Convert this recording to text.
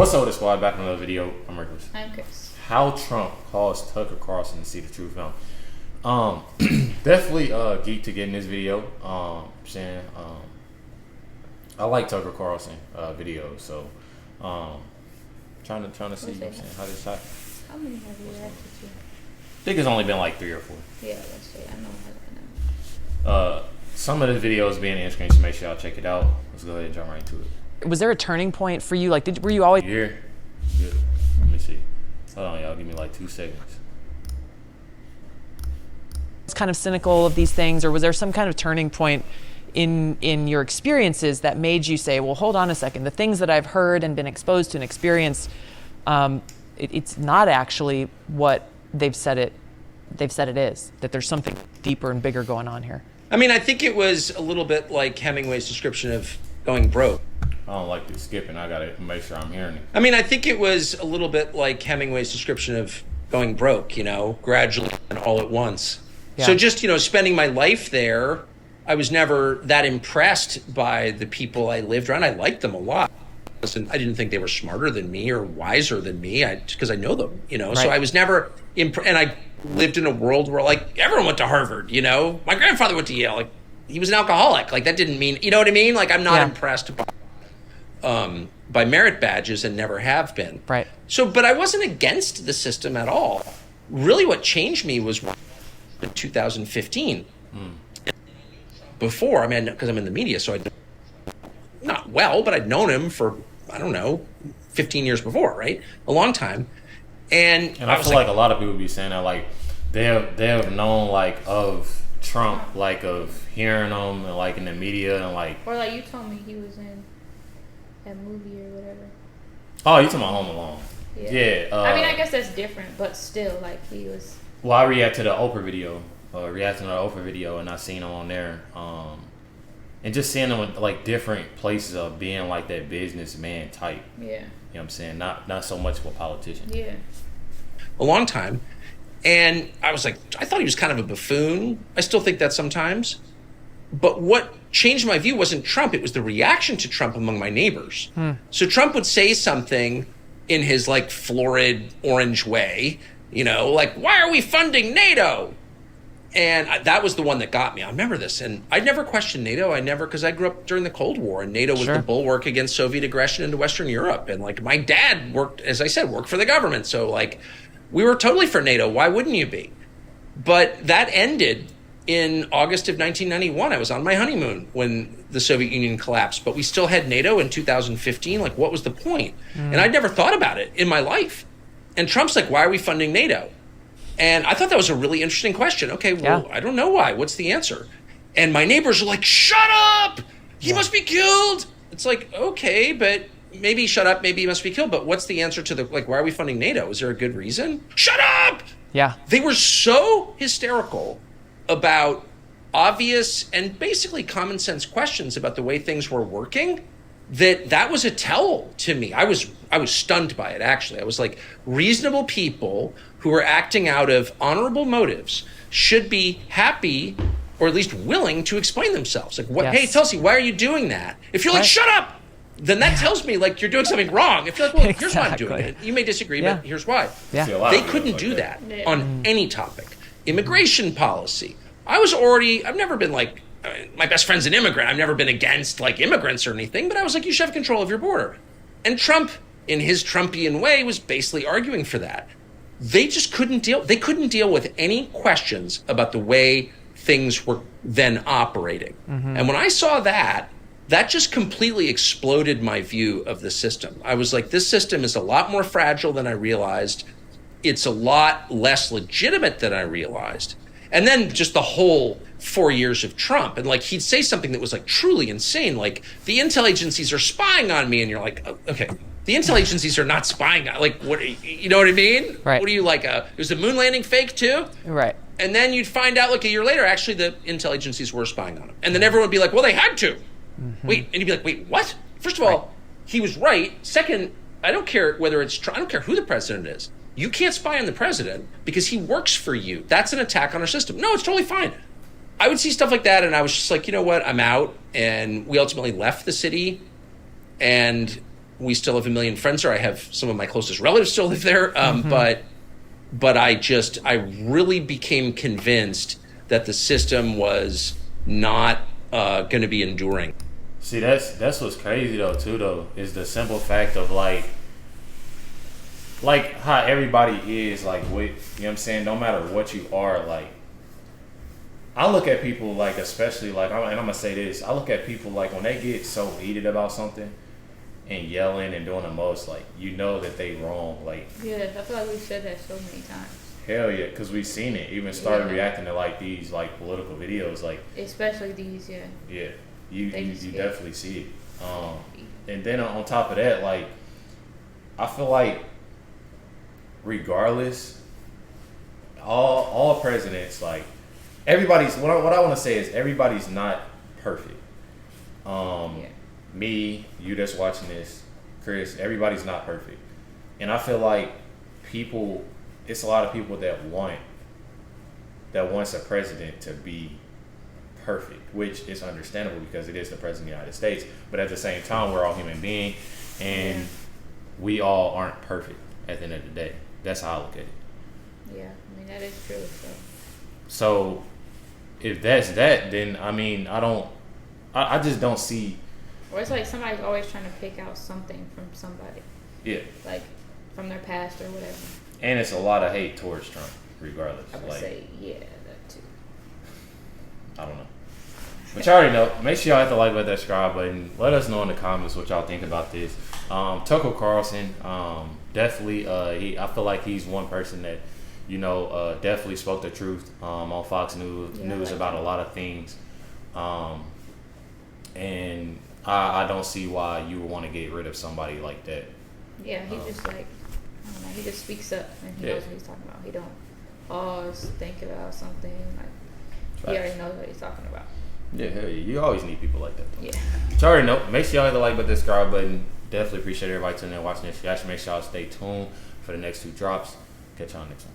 What's up with the squad? Back in another video. I'm Recklezz. I'm Chris. How Trump caused Tucker Carlson to see the truth now. Definitely geek to get in this video. Saying I like Tucker Carlson videos, so trying to see saying how this happened. How many have you reacted to? I think it's only been like 3 or 4. Yeah, let's see. I know. Some of the videos being in the screen, so make sure y'all check it out. Let's go ahead and jump right into it. Was there a turning point for you? Like, were you always here? Good. Let me see. Hold on, y'all. Give me like 2 seconds. kind of cynical of these things, or was there some kind of turning point in your experiences that made you say, well, hold on a second, the things that I've heard and been exposed to and experienced, it's not actually what they've said it is, that there's something deeper and bigger going on here? I mean, I think it was a little bit like Hemingway's description of going broke. I don't like this skipping. I gotta make sure I'm hearing it. I mean, I think it was a little bit like Hemingway's description of going broke, you know, gradually and all at once. Yeah. So just, you know, spending my life there, I was never that impressed by the people I lived around. I liked them a lot. Listen, I didn't think they were smarter than me or wiser than me because I know them, you know. Right. So I was never and I lived in a world where, like, everyone went to Harvard, you know. My grandfather went to Yale. Like, he was an alcoholic. Like, that didn't mean, you know what I mean? Like, I'm not impressed by merit badges and never have been. Right. So, but I wasn't against the system at all. Really what changed me was in 2015. Before, I mean, because I'm in the media, so not well, but I'd known him for, I don't know, 15 years before, right? A long time. And I feel like a lot of people be saying that, like, they have known, like, of Trump, like, of hearing him and, like, in the media and, like... Or, like, you told me he was in that movie or whatever. Oh, you talking about Home Alone? Yeah. I mean, I guess that's different, but still, like, he was... Well, I reacted to the Oprah video, and I seen him on there. And just seeing him in, like, different places of being, like, that businessman type. Yeah. You know what I'm saying? Not so much of a politician. Yeah. A long time. And I was like, I thought he was kind of a buffoon. I still think that sometimes. But what changed my view wasn't Trump. It was the reaction to Trump among my neighbors. So Trump would say something in his, like, florid orange way, you know, like, why are we funding NATO? And that was the one that got me. I remember this. And I never questioned NATO. Because I grew up during the Cold War, and NATO was the bulwark against Soviet aggression into Western Europe. And, like, my dad worked, as I said, for the government. So, like, we were totally for NATO. Why wouldn't you be? But that ended in August of 1991. I was on my honeymoon when the Soviet Union collapsed. But we still had NATO in 2015. Like, what was the point? And I'd never thought about it in my life. And Trump's like, why are we funding NATO? And I thought that was a really interesting question. Okay, well, I don't know why. What's the answer? And my neighbors are like, shut up! He must be killed! It's like, okay, but maybe shut up, maybe he must be killed. But what's the answer to why are we funding NATO? Is there a good reason? Shut up! Yeah. They were so hysterical about obvious and basically common sense questions about the way things were working that was a tell to me. I was stunned by it, actually. I was like, reasonable people who are acting out of honorable motives should be happy or at least willing to explain themselves. Like, what? Hey, Tulsi, why are you doing that? If you're like, shut up, then that tells me, like, you're doing something wrong. If you're like, well, here's why I'm doing it. You may disagree, but here's why. They couldn't do that on any topic. Immigration policy. I've never been like, my best friend's an immigrant. I've never been against, like, immigrants or anything, but I was like, you should have control of your border. And Trump, in his Trumpian way, was basically arguing for that. They just couldn't deal. They couldn't deal with any questions about the way things were then operating. And when I saw that just completely exploded my view of the system. I was like, this system is a lot more fragile than I realized. It's a lot less legitimate than I realized. And then just the whole 4 years of Trump, and, like, he'd say something that was, like, truly insane, like, the intel agencies are spying on me, and you're like, oh, okay, the intel agencies are not spying on, like, what, you know what I mean? Right. What are you, like, was the moon landing fake too? Right. And then you'd find out, like, a year later, actually the intel agencies were spying on him. And then everyone would be like, well, they had to. Wait, and you'd be like, wait, what? First of all, he was right. Second, I don't care whether it's Trump, I don't care who the president is. You can't spy on the president because he works for you. That's an attack on our system. No, it's totally fine. I would see stuff like that, and I was just like, you know what? I'm out. And we ultimately left the city. And we still have a million friends there. I have some of my closest relatives still live there. But I really became convinced that the system was not going to be enduring. See, that's what's crazy though too though, is the simple fact of like how everybody is like with, you know what I'm saying, no matter what you are, like I look at people like, especially like, and I'm gonna say this, I look at people like when they get so heated about something and yelling and doing the most, like, you know that they wrong. Like, Yeah, I feel like we've said that so many times. hell yeah, because we've seen it. Even started reacting to like these like political videos, like Especially these, yeah. yeah, you just get- definitely see it. And then on top of that, like I feel like regardless, all presidents, like everybody's, what I want to say is everybody's not perfect. Me, you that's watching this, Chris, everybody's not perfect, and I feel like people, it's a lot of people that wants a president to be perfect, which is understandable because it is the president of the United States. But at the same time, we're all human beings, and we all aren't perfect at the end of the day. That's how I look at it. Yeah, I mean, that is true. So if that's that, then I mean, I just don't see. Or it's like somebody's always trying to pick out something from somebody. Yeah. Like from their past or whatever. And it's a lot of hate towards Trump, regardless. I would like, say, yeah, that too. I don't know. But y'all already know. Make sure y'all hit the like button, that subscribe button. Let us know in the comments what y'all think about this. Tucker Carlson, definitely, I feel like he's one person that, you know, definitely spoke the truth on Fox News about a lot of things. And I don't see why you would want to get rid of somebody like that. Yeah, he just like, I don't know, he just speaks up and he knows what he's talking about. He don't pause, think about something. Like, he already knows what he's talking about. Yeah, hell yeah. You always need people like that, though. Yeah. But y'all already know. Make sure y'all hit the like button, subscribe button. Definitely appreciate everybody tuning in and watching this. Y'all should make sure y'all stay tuned for the next 2 drops. Catch y'all next one.